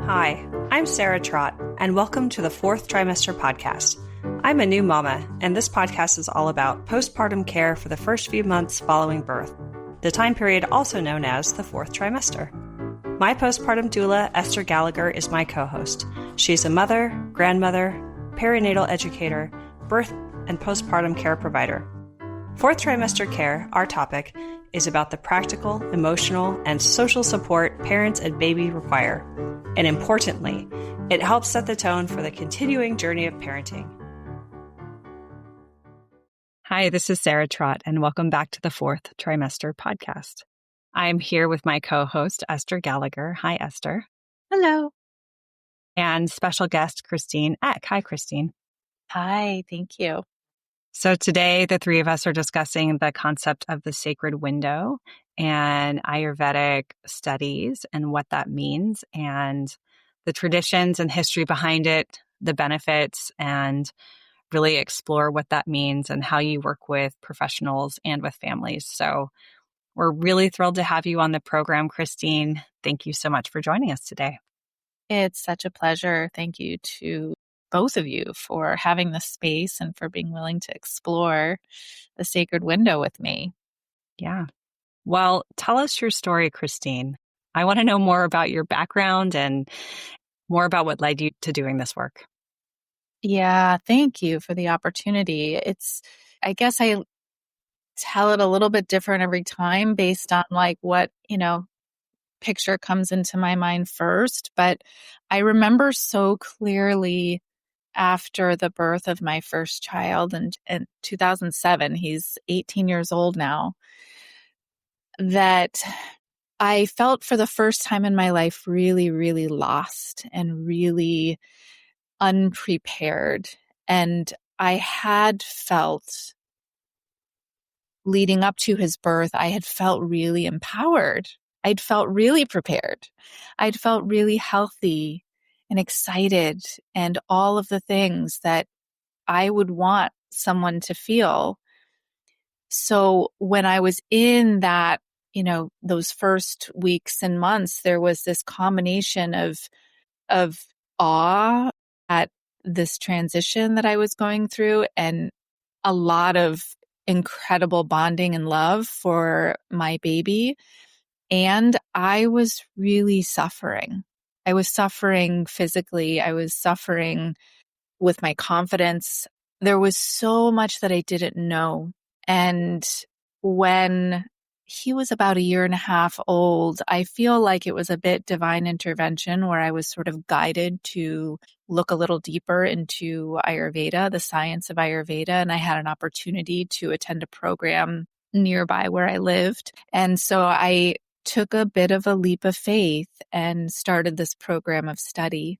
Hi, I'm Sarah Trott, and welcome to the Fourth Trimester Podcast. I'm a new mama, and this podcast is all about postpartum care for the first few months following birth, the time period also known as the fourth trimester. My postpartum doula, Esther Gallagher, is my co-host. She's a mother, grandmother, perinatal educator, birth and postpartum care provider. Fourth trimester care, our topic, is about the practical, emotional, and social support parents and baby require. And importantly, it helps set the tone for the continuing journey of parenting. Hi, this is Sarah Trott, and welcome back to the Fourth Trimester Podcast. I'm here with my co-host, Esther Gallagher. Hi, Esther. Hello. And special guest, Christine Eck. Hi, Christine. Hi, thank you. So today, the three of us are discussing the concept of the sacred window and Ayurvedic studies and what that means and the traditions and history behind it, the benefits, and really explore what that means and how you work with professionals and with families. So we're really thrilled to have you on the program, Christine. Thank you so much for joining us today. It's such a pleasure. Thank you to both of you for having the space and for being willing to explore the sacred window with me. Yeah. Well, tell us your story, Christine. I want to know more about your background and more about what led you to doing this work. Yeah, thank you for the opportunity. I guess I tell it a little bit different every time based on what, picture comes into my mind first. But I remember so clearly after the birth of my first child in 2007, he's 18 years old now, that I felt for the first time in my life really, really lost and really unprepared. And I had felt leading up to his birth, I had felt really empowered. I'd felt really prepared. I'd felt really healthy and excited and all of the things that I would want someone to feel. So when I was in that, those first weeks and months, there was this combination of awe at this transition that I was going through and a lot of incredible bonding and love for my baby. And I was really suffering. I was suffering physically. I was suffering with my confidence. There was so much that I didn't know. And when he was about 1.5 years old, I feel like it was a bit divine intervention where I was sort of guided to look a little deeper into Ayurveda, the science of Ayurveda. And I had an opportunity to attend a program nearby where I lived. And so I took a bit of a leap of faith and started this program of study.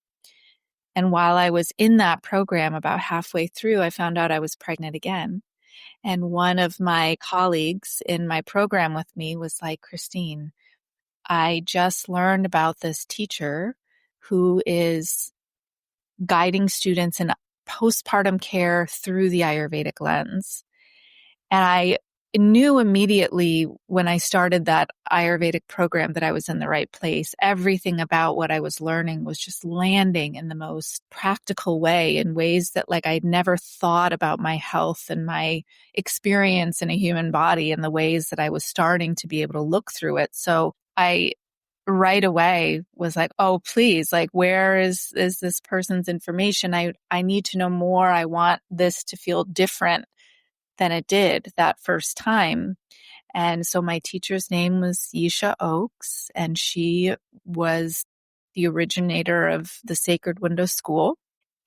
And while I was in that program, about halfway through, I found out I was pregnant again. And one of my colleagues in my program with me was like, Christine, I just learned about this teacher who is guiding students in postpartum care through the Ayurvedic lens. And I knew immediately when I started that Ayurvedic program that I was in the right place. Everything about what I was learning was just landing in the most practical way, in ways that I'd never thought about my health and my experience in a human body in the ways that I was starting to be able to look through it. So I right away was like, oh, please, where is this person's information? I need to know more. I want this to feel different than it did that first time. And so my teacher's name was Yisha Oakes, and she was the originator of the Sacred Window School.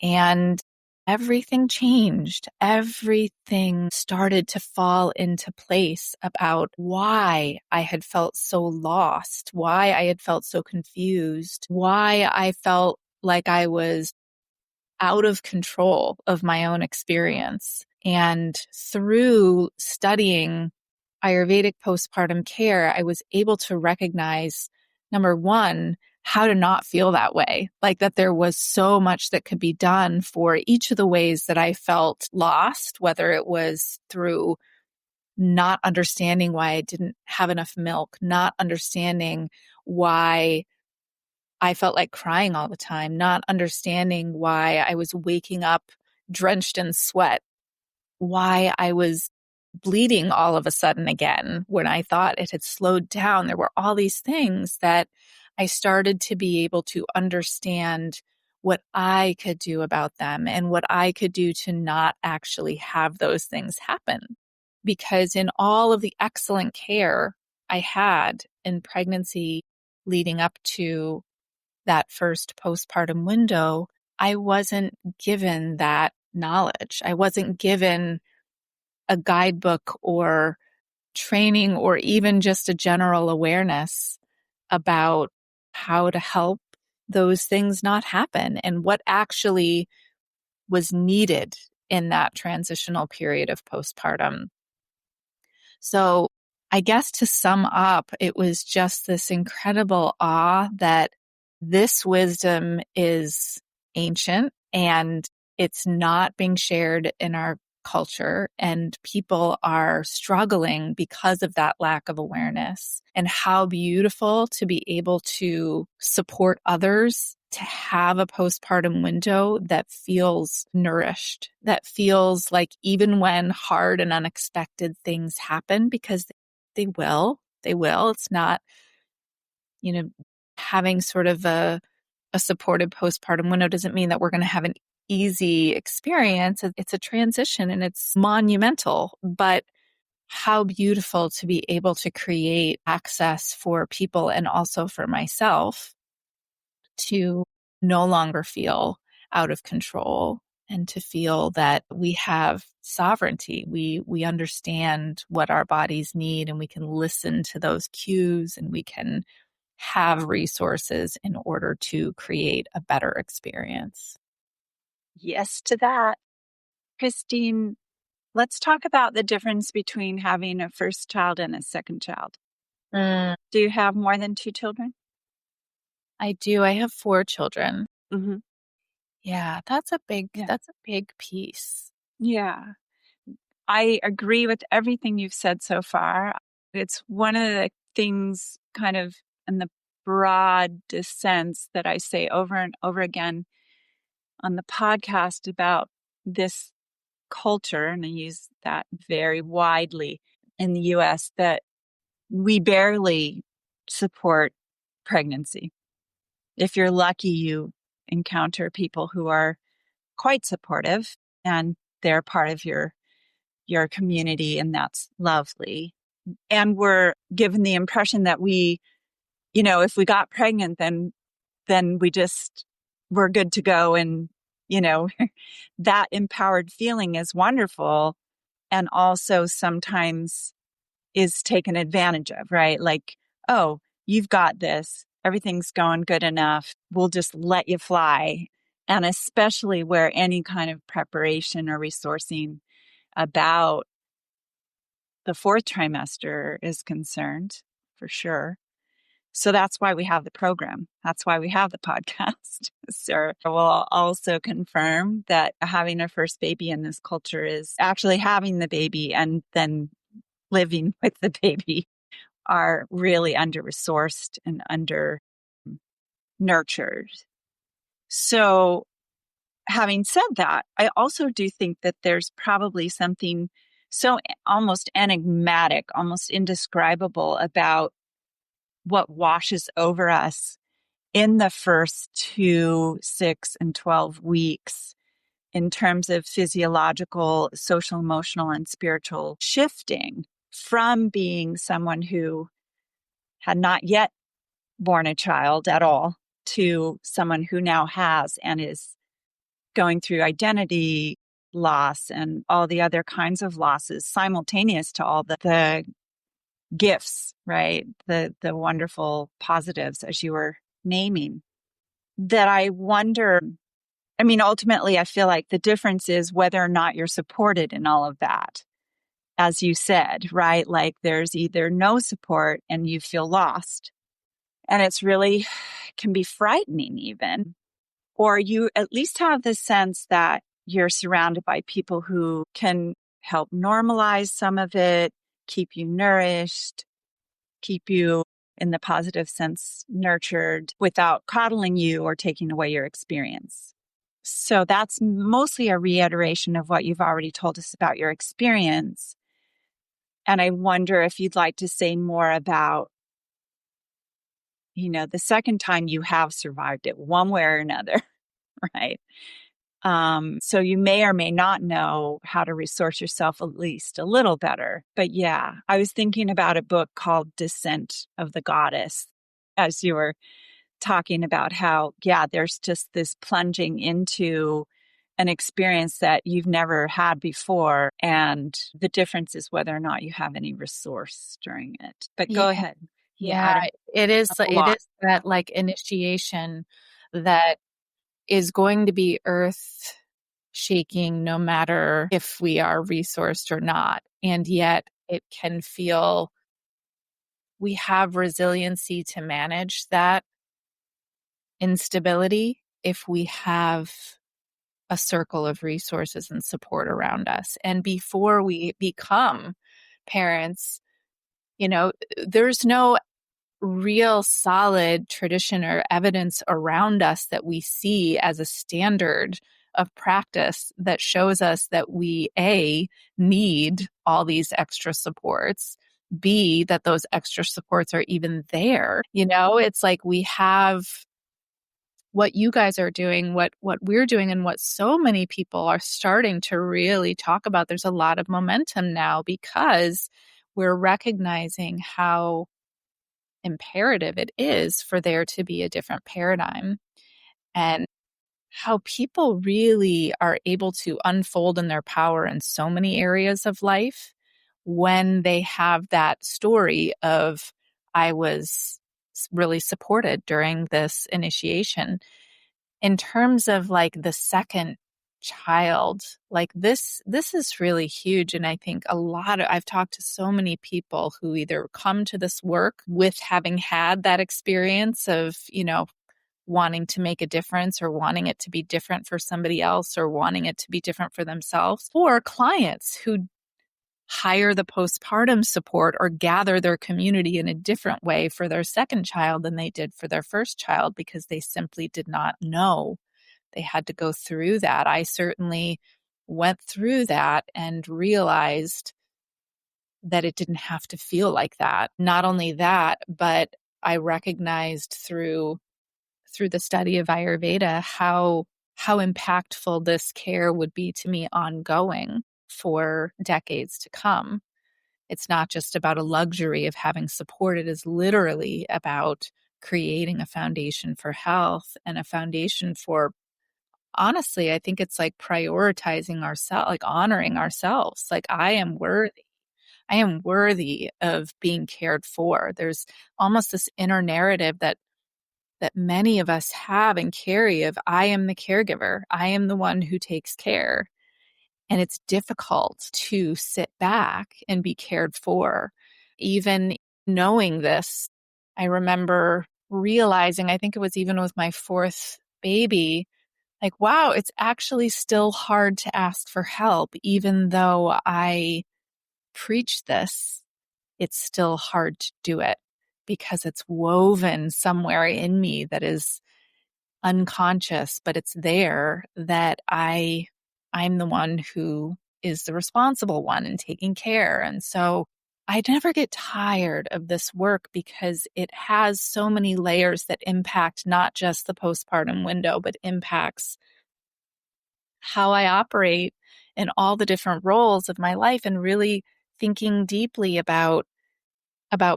And everything changed. Everything started to fall into place about why I had felt so lost, why I had felt so confused, why I felt like I was out of control of my own experience. And through studying Ayurvedic postpartum care, I was able to recognize, number one, how to not feel that way, that there was so much that could be done for each of the ways that I felt lost, whether it was through not understanding why I didn't have enough milk, not understanding why I felt like crying all the time, not understanding why I was waking up drenched in sweat, why I was bleeding all of a sudden again when I thought it had slowed down. There were all these things that I started to be able to understand what I could do about them and what I could do to not actually have those things happen. Because in all of the excellent care I had in pregnancy leading up to that first postpartum window, I wasn't given that knowledge. I wasn't given a guidebook or training or even just a general awareness about how to help those things not happen and what actually was needed in that transitional period of postpartum. So I guess to sum up, it was just this incredible awe that this wisdom is ancient and it's not being shared in our culture, and people are struggling because of that lack of awareness. And how beautiful to be able to support others to have a postpartum window that feels nourished, that feels like even when hard and unexpected things happen, because they will. It's not, having sort of a supportive postpartum window doesn't mean that we're going to have an easy experience. It's a transition and it's monumental, but how beautiful to be able to create access for people and also for myself to no longer feel out of control and to feel that we have sovereignty. We understand what our bodies need and we can listen to those cues and we can have resources in order to create a better experience. Yes to that. Christine, let's talk about the difference between having a first child and a second child. Do you have more than 2 children? I do. I have 4 children. Mm-hmm. Yeah, that's a big piece. Yeah. I agree with everything you've said so far. It's one of the things kind of in the broadest sense that I say over and over again on the podcast about this culture, and I use that very widely in the US, that we barely support pregnancy. If you're lucky, you encounter people who are quite supportive and they're part of your community, and that's lovely. And we're given the impression that we, if we got pregnant, then we're good to go. And, that empowered feeling is wonderful. And also sometimes is taken advantage of, right? Like, oh, you've got this. Everything's going good enough. We'll just let you fly. And especially where any kind of preparation or resourcing about the fourth trimester is concerned, for sure. So that's why we have the program. That's why we have the podcast. Sarah will also confirm that having a first baby in this culture is actually having the baby and then living with the baby are really under-resourced and under-nurtured. So having said that, I also do think that there's probably something so almost enigmatic, almost indescribable about what washes over us in the first 2, 6, and 12 weeks in terms of physiological, social, emotional, and spiritual shifting from being someone who had not yet born a child at all to someone who now has and is going through identity loss and all the other kinds of losses simultaneous to all the gifts, right? The wonderful positives, as you were naming, that I wonder, ultimately, I feel like the difference is whether or not you're supported in all of that. As you said, right? Like there's either no support and you feel lost. And it's really can be frightening even. Or you at least have the sense that you're surrounded by people who can help normalize some of it, keep you nourished, keep you in the positive sense, nurtured without coddling you or taking away your experience. So that's mostly a reiteration of what you've already told us about your experience. And I wonder if you'd like to say more about, the second time you have survived it one way or another, right? So you may or may not know how to resource yourself at least a little better. But yeah, I was thinking about a book called Descent of the Goddess as you were talking about how, there's just this plunging into an experience that you've never had before. And the difference is whether or not you have any resource during it. But go ahead. Yeah, it is that like initiation that is going to be earth shaking no matter if we are resourced or not. And yet it can feel we have resiliency to manage that instability if we have a circle of resources and support around us. And before we become parents, there's no real solid tradition or evidence around us that we see as a standard of practice that shows us that we, A, need all these extra supports, B, that those extra supports are even there. It's like we have what you guys are doing, what we're doing, and what so many people are starting to really talk about. There's a lot of momentum now because we're recognizing how imperative it is for there to be a different paradigm and how people really are able to unfold in their power in so many areas of life when they have that story of, I was really supported during this initiation. In terms of like the second child, like this is really huge. And I think I've talked to so many people who either come to this work with having had that experience of, wanting to make a difference or wanting it to be different for somebody else or wanting it to be different for themselves, or clients who hire the postpartum support or gather their community in a different way for their second child than they did for their first child because they simply did not know they had to go through that. I certainly went through that and realized that it didn't have to feel like that. Not only that, but I recognized through the study of Ayurveda how impactful this care would be to me ongoing for decades to come. It's not just about a luxury of having support. It is literally about creating a foundation for health and a foundation for, honestly, I think it's like prioritizing ourselves, like honoring ourselves. Like I am worthy of being cared for. There's almost this inner narrative that many of us have and carry of, I am the caregiver. I am the one who takes care. And it's difficult to sit back and be cared for. Even knowing this, I remember realizing, I think it was even with my fourth baby, like, wow, it's actually still hard to ask for help. Even though I preach this, it's still hard to do it because it's woven somewhere in me that is unconscious, but it's there that I'm the one who is the responsible one and taking care. And so I never get tired of this work because it has so many layers that impact not just the postpartum window, but impacts how I operate in all the different roles of my life, and really thinking deeply about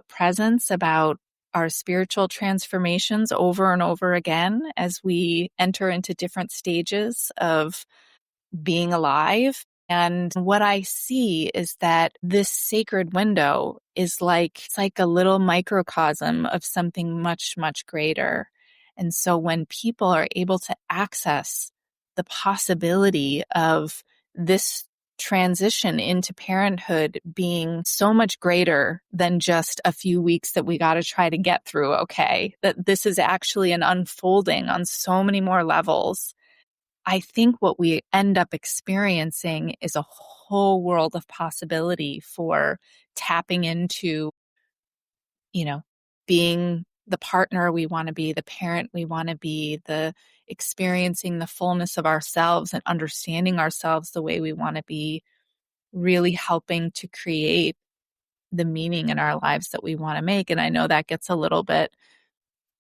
presence, about our spiritual transformations over and over again as we enter into different stages of being alive. And what I see is that this sacred window is it's like a little microcosm of something much, much greater. And so when people are able to access the possibility of this transition into parenthood being so much greater than just a few weeks that we got to try to get through, okay, that this is actually an unfolding on so many more levels, I think what we end up experiencing is a whole world of possibility for tapping into, being the partner we want to be, the parent we want to be, the experiencing the fullness of ourselves and understanding ourselves the way we want to be, really helping to create the meaning in our lives that we want to make. And I know that gets a little bit,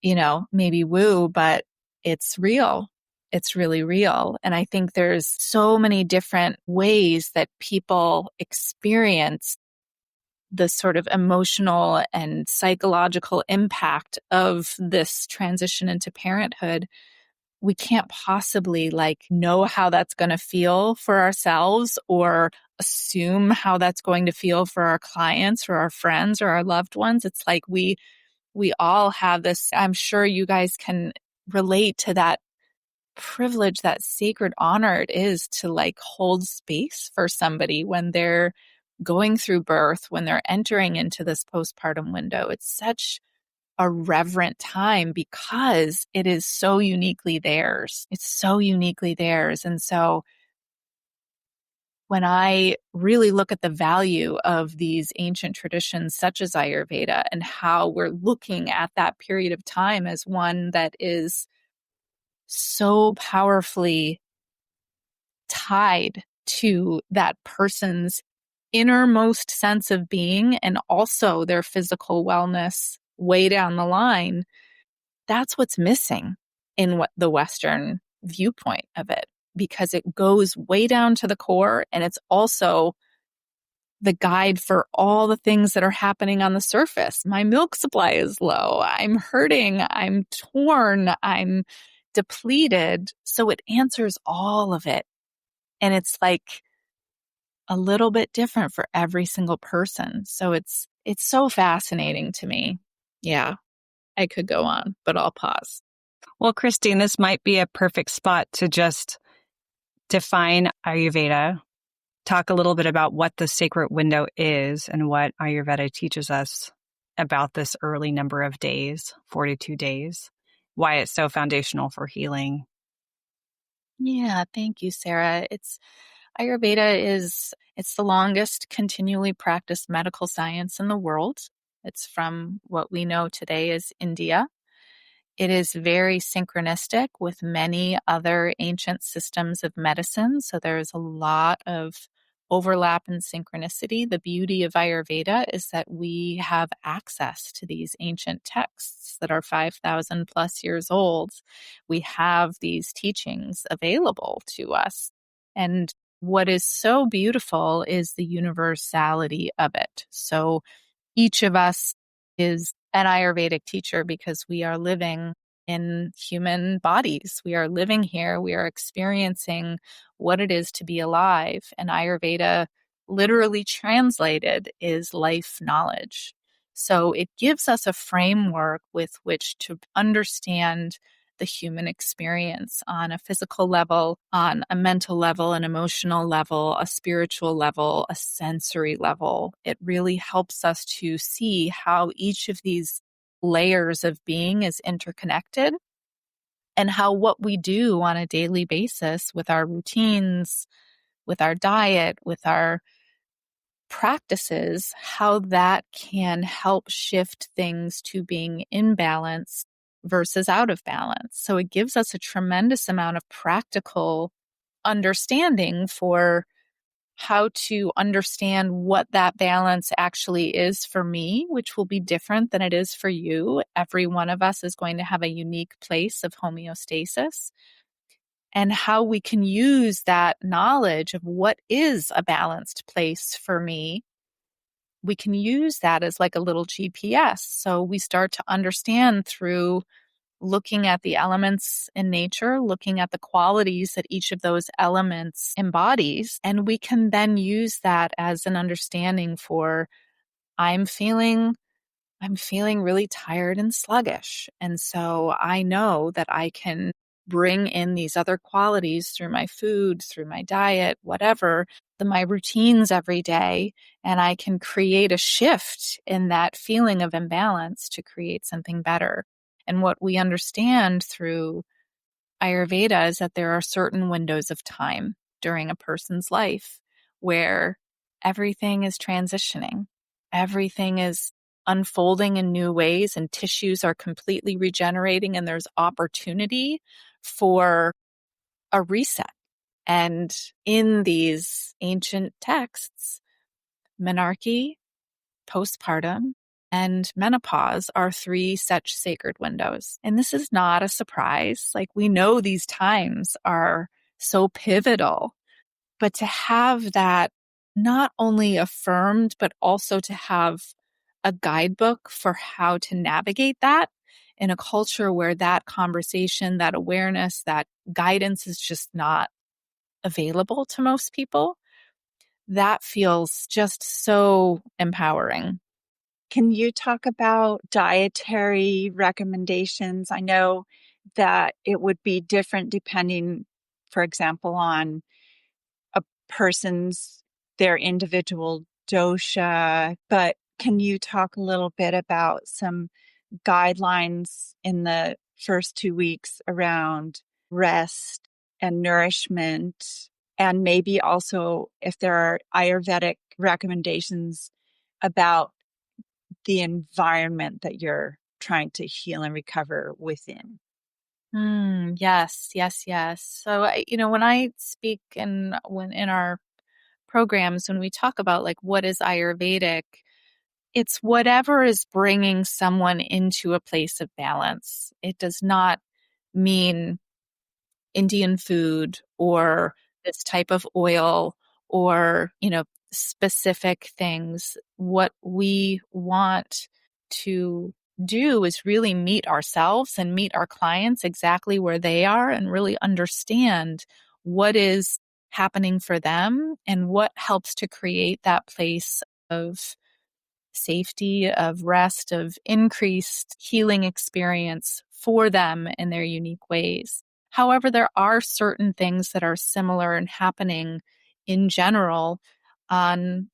maybe woo, but it's real. It's really real. And I think there's so many different ways that people experience the sort of emotional and psychological impact of this transition into parenthood. We can't possibly know how that's going to feel for ourselves or assume how that's going to feel for our clients or our friends or our loved ones. It's like we all have this. I'm sure you guys can relate to that privilege, that sacred honor it is to hold space for somebody when they're going through birth, when they're entering into this postpartum window. It's such a reverent time because it is so uniquely theirs. It's so uniquely theirs. And so when I really look at the value of these ancient traditions such as Ayurveda and how we're looking at that period of time as one that is so powerfully tied to that person's innermost sense of being and also their physical wellness way down the line, that's what's missing in the Western viewpoint of it, because it goes way down to the core and it's also the guide for all the things that are happening on the surface. My milk supply is low. I'm hurting. I'm torn. I'm depleted. So it answers all of it. And it's a little bit different for every single person. So it's so fascinating to me. Yeah, I could go on, but I'll pause. Well, Christine, this might be a perfect spot to just define Ayurveda, talk a little bit about what the sacred window is and what Ayurveda teaches us about this early number of days, 42 days, why it's so foundational for healing. Yeah, thank you, Sarah. Ayurveda it's the longest continually practiced medical science in the world. It's from what we know today as India. It is very synchronistic with many other ancient systems of medicine. So there's a lot of overlap and synchronicity. The beauty of Ayurveda is that we have access to these ancient texts that are 5,000 plus years old. We have these teachings available to us. And what is so beautiful is the universality of it. So each of us is an Ayurvedic teacher because we are living in human bodies. We are living here. We are experiencing what it is to be alive. And Ayurveda, literally translated, is life knowledge. So it gives us a framework with which to understand the human experience on a physical level, on a mental level, an emotional level, a spiritual level, a sensory level. It really helps us to see how each of these layers of being is interconnected and how what we do on a daily basis with our routines, with our diet, with our practices, how that can help shift things to being in balance versus out of balance. So it gives us a tremendous amount of practical understanding for how to understand what that balance actually is for me, which will be different than it is for you. Every one of us is going to have a unique place of homeostasis, and how we can use that knowledge of what is a balanced place for me. We can use that as like a little GPS. So we start to understand through looking at the elements in nature, looking at the qualities that each of those elements embodies. And we can then use that as an understanding for, I'm feeling really tired and sluggish. And so I know that I can bring in these other qualities through my food, through my diet, whatever, my routines every day, and I can create a shift in that feeling of imbalance to create something better. And what we understand through Ayurveda is that there are certain windows of time during a person's life where everything is transitioning. Everything is unfolding in new ways and tissues are completely regenerating and there's opportunity for a reset. And in these ancient texts, menarche, postpartum, and menopause are 3 such sacred windows. And this is not a surprise. Like, we know these times are so pivotal, but to have that not only affirmed, but also to have a guidebook for how to navigate that in a culture where that conversation, that awareness, that guidance is just not available to most people, that feels just so empowering. Can you talk about dietary recommendations? I know that it would be different depending, for example, on a person's, their individual dosha, but can you talk a little bit about some guidelines in the first 2 weeks around rest and nourishment, and maybe also if there are Ayurvedic recommendations about the environment that you're trying to heal and recover within? Yes, yes, yes. So, when I speak when in our programs, when we talk about like what is Ayurvedic, it's whatever is bringing someone into a place of balance. It does not mean Indian food or this type of oil or, specific things. What we want to do is really meet ourselves and meet our clients exactly where they are and really understand what is happening for them and what helps to create that place of safety, of rest, of increased healing experience for them in their unique ways. However, there are certain things that are similar and happening in general on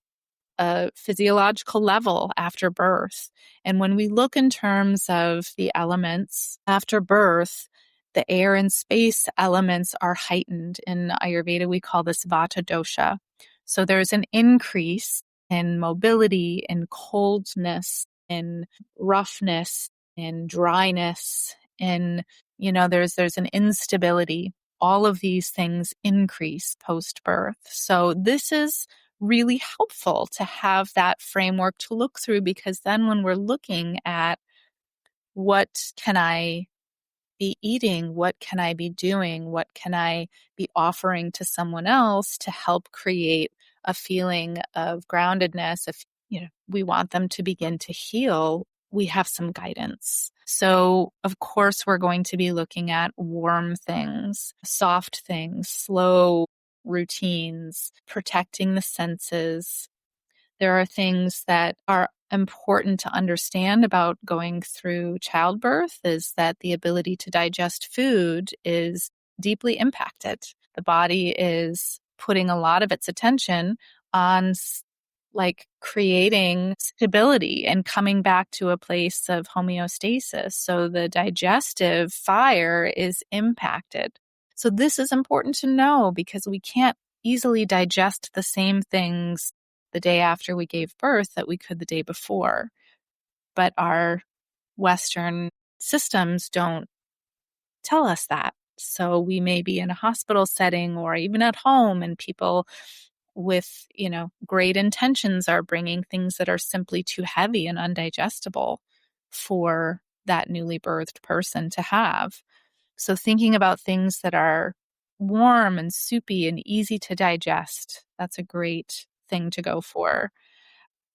a physiological level after birth. And when we look in terms of the elements after birth, the air and space elements are heightened. In Ayurveda, we call this Vata dosha. So there's an increase in mobility, in coldness, in roughness, in dryness, in, there's an instability. All of these things increase post-birth. So this is really helpful to have that framework to look through, because then when we're looking at what can I be eating, what can I be doing, what can I be offering to someone else to help create a feeling of groundedness, if we want them to begin to heal, we have some guidance. So of course we're going to be looking at warm things, soft things, slow routines, protecting the senses. There are things that are important to understand about going through childbirth is that the ability to digest food is deeply impacted. The body is putting a lot of its attention on like creating stability and coming back to a place of homeostasis. So the digestive fire is impacted. So this is important to know because we can't easily digest the same things the day after we gave birth that we could the day before. But our Western systems don't tell us that. So we may be in a hospital setting or even at home, and people with, great intentions are bringing things that are simply too heavy and undigestible for that newly birthed person to have. So thinking about things that are warm and soupy and easy to digest, that's a great thing to go for.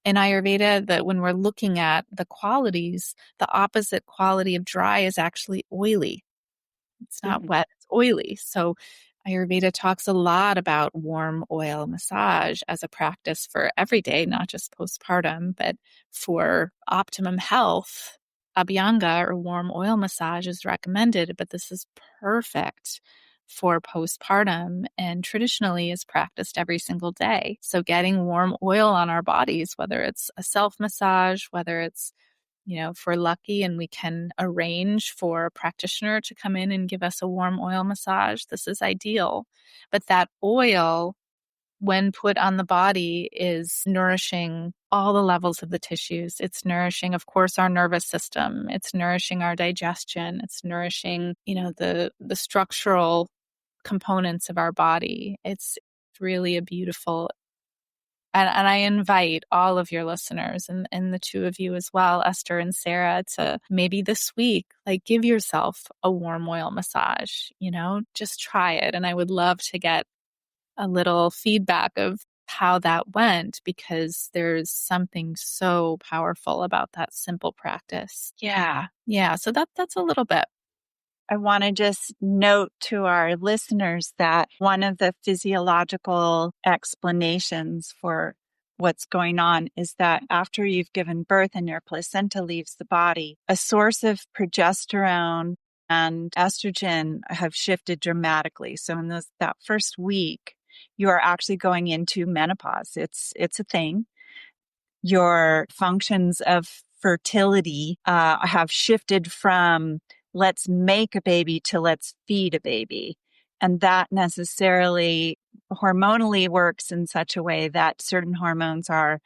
In Ayurveda, that when we're looking at the qualities, the opposite quality of dry is actually oily. It's not wet, it's oily. So Ayurveda talks a lot about warm oil massage as a practice for every day, not just postpartum, but for optimum health. Abhyanga or warm oil massage is recommended, but this is perfect for postpartum and traditionally is practiced every single day. So getting warm oil on our bodies, whether it's a self-massage, whether it's, if we're lucky and we can arrange for a practitioner to come in and give us a warm oil massage, this is ideal. But that oil when put on the body, is nourishing all the levels of the tissues. It's nourishing, of course, our nervous system. It's nourishing our digestion. It's nourishing, the structural components of our body. It's really a beautiful, and I invite all of your listeners and the two of you as well, Esther and Sarah, to maybe this week, give yourself a warm oil massage, just try it. And I would love to get a little feedback of how that went, because there's something so powerful about that simple practice. Yeah. So that's a little bit. I want to just note to our listeners that one of the physiological explanations for what's going on is that after you've given birth and your placenta leaves the body, a source of progesterone and estrogen have shifted dramatically. So in that first week, you are actually going into menopause. It's a thing. Your functions of fertility have shifted from let's make a baby to let's feed a baby. And that necessarily hormonally works in such a way that certain hormones are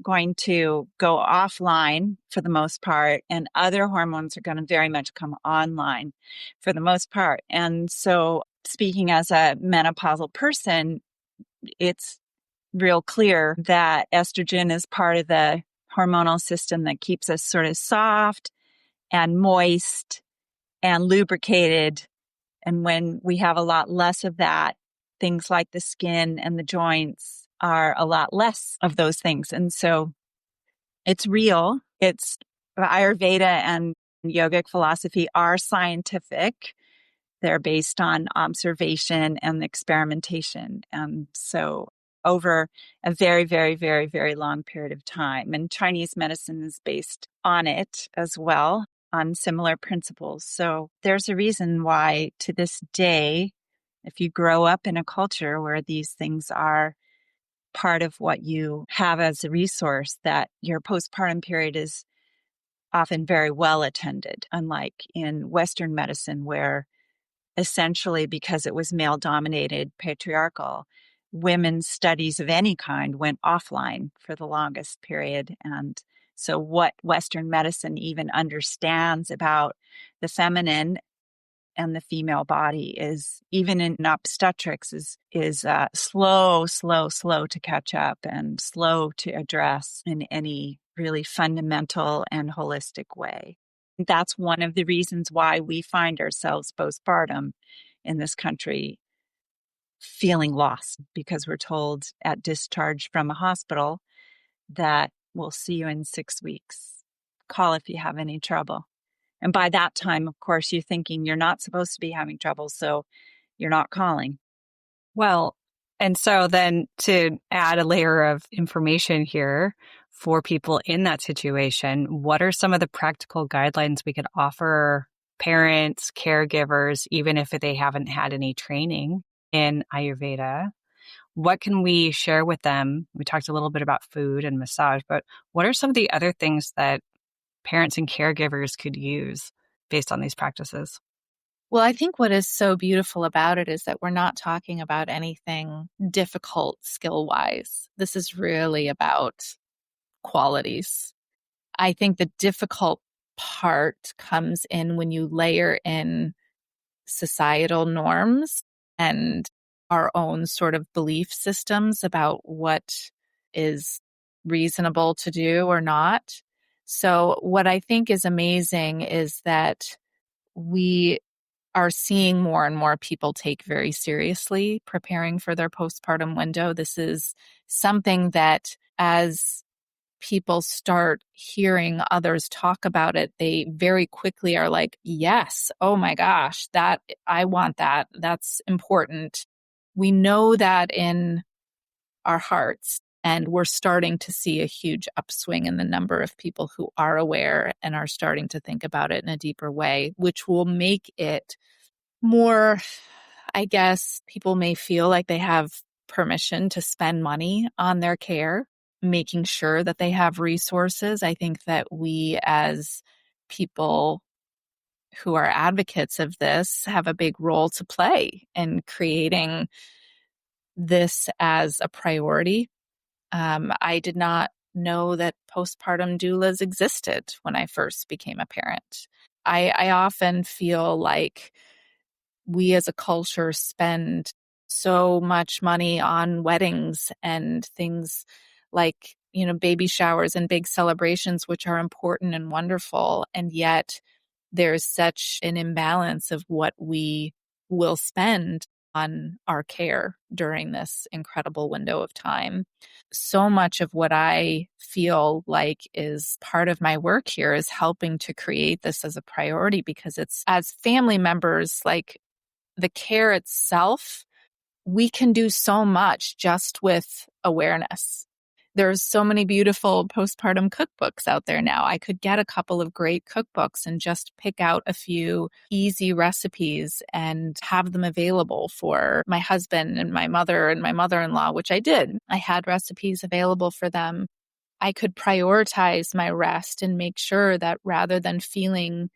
going to go offline for the most part, and other hormones are going to very much come online for the most part. And so, speaking as a menopausal person, it's real clear that estrogen is part of the hormonal system that keeps us sort of soft and moist and lubricated. And when we have a lot less of that, things like the skin and the joints are a lot less of those things. And so it's real. It's Ayurveda and yogic philosophy are scientific. They're based on observation and experimentation. And so over a very, very, very, very long period of time. And Chinese medicine is based on it as well, on similar principles. So there's a reason why to this day, if you grow up in a culture where these things are part of what you have as a resource, that your postpartum period is often very well attended, unlike in Western medicine, where essentially because it was male dominated, patriarchal, women's studies of any kind went offline for the longest period. And so what Western medicine even understands about the feminine and the female body is, even in obstetrics, is slow to catch up and slow to address in any really fundamental and holistic way. That's one of the reasons why we find ourselves postpartum in this country feeling lost, because we're told at discharge from a hospital that we'll see you in 6 weeks. Call if you have any trouble. And by that time, of course, you're thinking you're not supposed to be having trouble, so you're not calling. Well, and so then to add a layer of information here for people in that situation, what are some of the practical guidelines we could offer parents, caregivers, even if they haven't had any training in Ayurveda? What can we share with them? We talked a little bit about food and massage, but what are some of the other things that parents and caregivers could use based on these practices? Well, I think what is so beautiful about it is that we're not talking about anything difficult skill-wise. This is really about qualities. I think the difficult part comes in when you layer in societal norms and our own sort of belief systems about what is reasonable to do or not. So what I think is amazing is that we are seeing more and more people take very seriously preparing for their postpartum window. This is something that, as people start hearing others talk about it, they very quickly are like, yes, oh my gosh, that I want that. That's important. We know that in our hearts, and we're starting to see a huge upswing in the number of people who are aware and are starting to think about it in a deeper way, which will make it more, I guess, people may feel like they have permission to spend money on their care, making sure that they have resources. I think that we, as people who are advocates of this, have a big role to play in creating this as a priority. I did not know that postpartum doulas existed when I first became a parent. I often feel like we as a culture spend so much money on weddings and things like, baby showers and big celebrations, which are important and wonderful. And yet there's such an imbalance of what we will spend on our care during this incredible window of time. So much of what I feel like is part of my work here is helping to create this as a priority, because it's, as family members, like, the care itself, we can do so much just with awareness. There's so many beautiful postpartum cookbooks out there now. I could get a couple of great cookbooks and just pick out a few easy recipes and have them available for my husband and my mother and my mother-in-law, which I did. I had recipes available for them. I could prioritize my rest and make sure that rather than feeling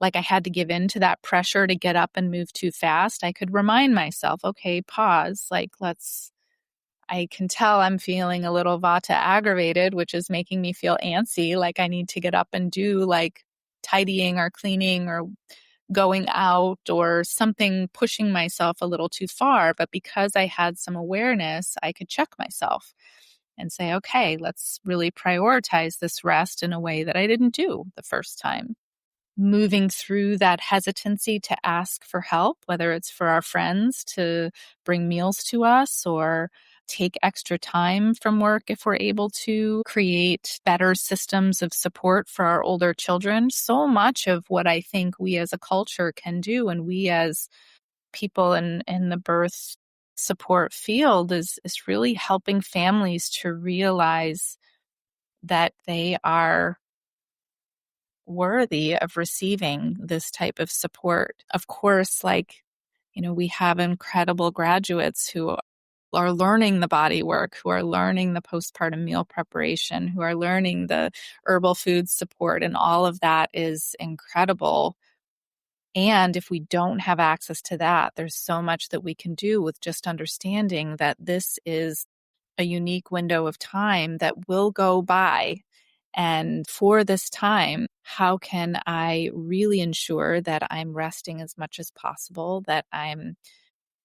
like I had to give in to that pressure to get up and move too fast, I could remind myself, okay, pause, I can tell I'm feeling a little vata aggravated, which is making me feel antsy, like I need to get up and do like tidying or cleaning or going out or something, pushing myself a little too far. But because I had some awareness, I could check myself and say, okay, let's really prioritize this rest in a way that I didn't do the first time. Moving through that hesitancy to ask for help, whether it's for our friends to bring meals to us or take extra time from work if we're able to, create better systems of support for our older children. So much of what I think we as a culture can do, and we as people in the birth support field, is really helping families to realize that they are worthy of receiving this type of support. Of course, we have incredible graduates who are learning the body work, who are learning the postpartum meal preparation, who are learning the herbal food support, and all of that is incredible. And if we don't have access to that, there's so much that we can do with just understanding that this is a unique window of time that will go by. And for this time, how can I really ensure that I'm resting as much as possible, that I'm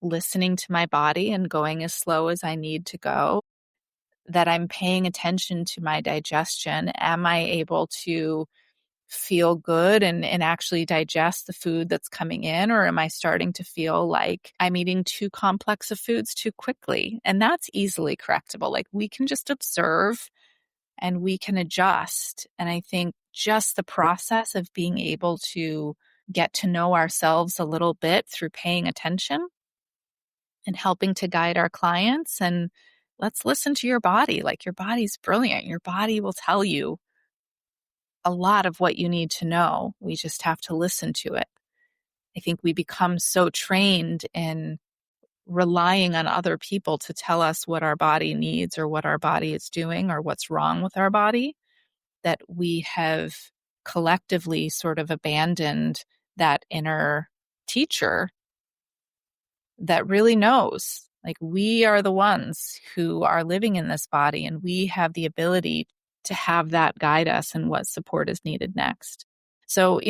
listening to my body and going as slow as I need to go, that I'm paying attention to my digestion? Am I able to feel good and actually digest the food that's coming in? Or am I starting to feel like I'm eating too complex of foods too quickly? And that's easily correctable. Like, we can just observe and we can adjust. And I think just the process of being able to get to know ourselves a little bit through paying attention and helping to guide our clients. And let's listen to your body. Like, your body's brilliant. Your body will tell you a lot of what you need to know. We just have to listen to it. I think we become so trained in relying on other people to tell us what our body needs or what our body is doing or what's wrong with our body, that we have collectively sort of abandoned that inner teacher that really knows. Like, we are the ones who are living in this body, and we have the ability to have that guide us in what support is needed next. So,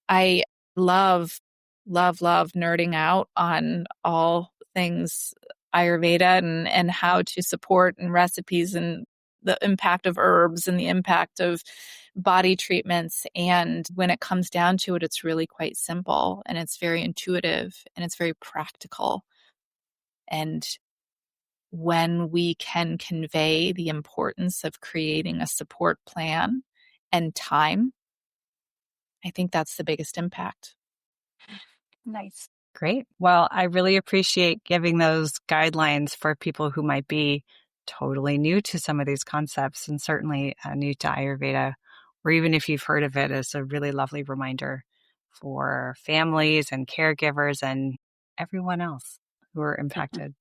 I love nerding out on all things Ayurveda and how to support and recipes and the impact of herbs and the impact of body treatments. And when it comes down to it, it's really quite simple, and it's very intuitive, and it's very practical. And when we can convey the importance of creating a support plan and time, I think that's the biggest impact. Nice. Great. Well, I really appreciate giving those guidelines for people who might be totally new to some of these concepts, and certainly new to Ayurveda, or even if you've heard of it, as a really lovely reminder for families and caregivers and everyone else who are impacted.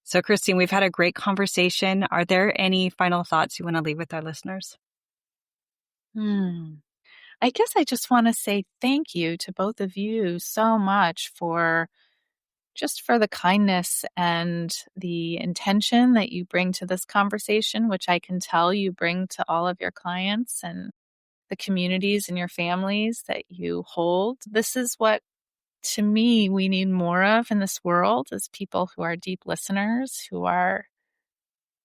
So, Christine, we've had a great conversation. Are there any final thoughts you want to leave with our listeners? I guess I just want to say thank you to both of you so much for just for the kindness and the intention that you bring to this conversation, which I can tell you bring to all of your clients and the communities and your families that you hold. This is what, to me, we need more of in this world, is people who are deep listeners, who are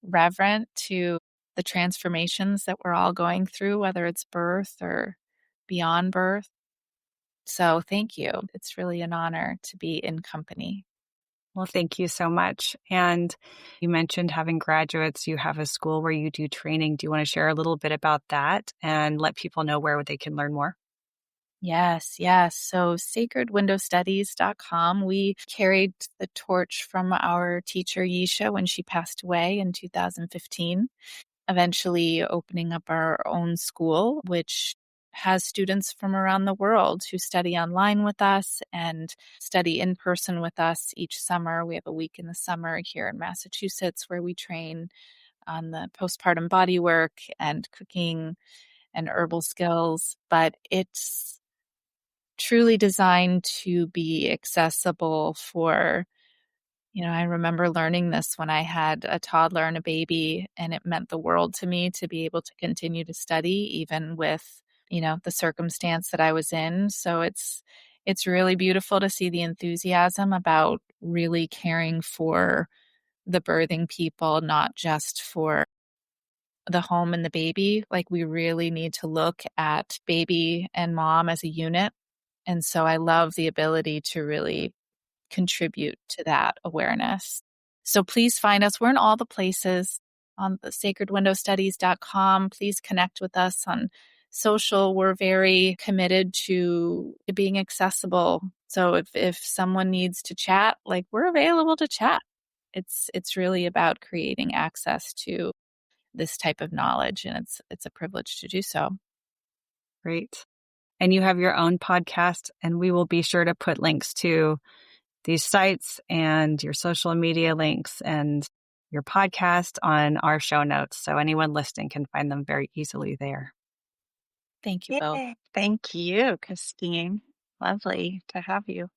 reverent to the transformations that we're all going through, whether it's birth or beyond birth. So thank you. It's really an honor to be in company. Well, thank you so much. And you mentioned having graduates. You have a school where you do training. Do you want to share a little bit about that and let people know where they can learn more? Yes. So sacredwindowstudies.com, we carried the torch from our teacher, Yisha, when she passed away in 2015, eventually opening up our own school, which has students from around the world who study online with us and study in person with us each summer. We have a week in the summer here in Massachusetts where we train on the postpartum body work and cooking and herbal skills, but it's truly designed to be accessible for, I remember learning this when I had a toddler and a baby, and it meant the world to me to be able to continue to study even with, the circumstance that I was in. So it's really beautiful to see the enthusiasm about really caring for the birthing people, not just for the home and the baby. Like, we really need to look at baby and mom as a unit. And so I love the ability to really contribute to that awareness. So please find us. We're in all the places on the sacredwindowstudies.com. Please connect with us on social. We're very committed to being accessible. So if someone needs to chat, we're available to chat. It's really about creating access to this type of knowledge, and it's a privilege to do so. Great. And you have your own podcast, and we will be sure to put links to these sites and your social media links and your podcast on our show notes. So anyone listening can find them very easily there. Thank you both. Thank you, Christine. Lovely to have you.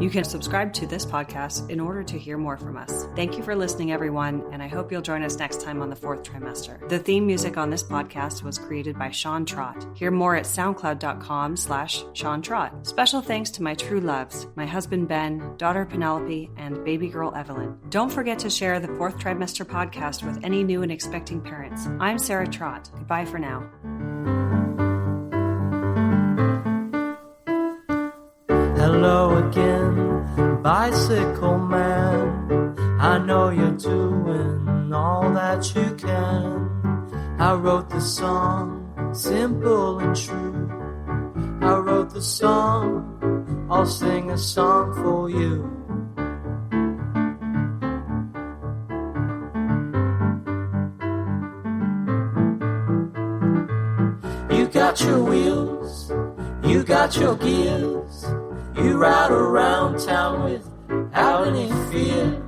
You can subscribe to this podcast in order to hear more from us. Thank you for listening, everyone, and I hope you'll join us next time on the Fourth Trimester. The theme music on this podcast was created by Sarah Trott. Hear more at soundcloud.com/Sarah Trott. Special thanks to my true loves, my husband Ben, daughter Penelope, and baby girl Evelyn. Don't forget to share the Fourth Trimester Podcast with any new and expecting parents. I'm Sarah Trott. Goodbye for now. Hello again, bicycle man. I know you're doing all that you can. I wrote the song, simple and true. I wrote the song, I'll sing a song for you. You got your wheels, you got your gears. You ride around town without any fear.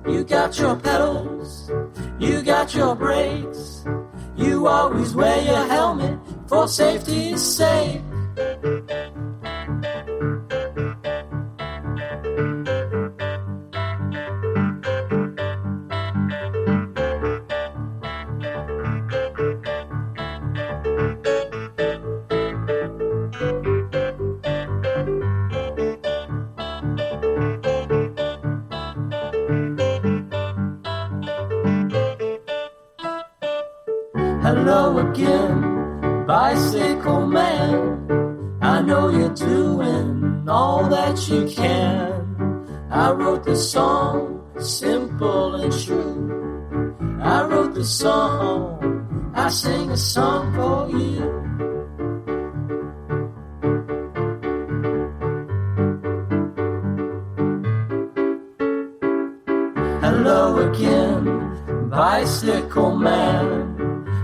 You got your pedals, you got your brakes. You always wear your helmet for safety's sake. Hello again, bicycle man. I know you're doing all that you can. I wrote the song, simple and true. I wrote the song, I sing a song for you. Hello again, bicycle man.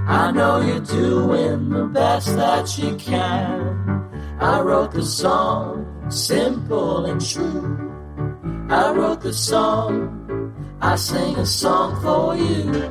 I know you're doing the best that you can. I wrote the song, simple and true. I wrote the song, I sing a song for you.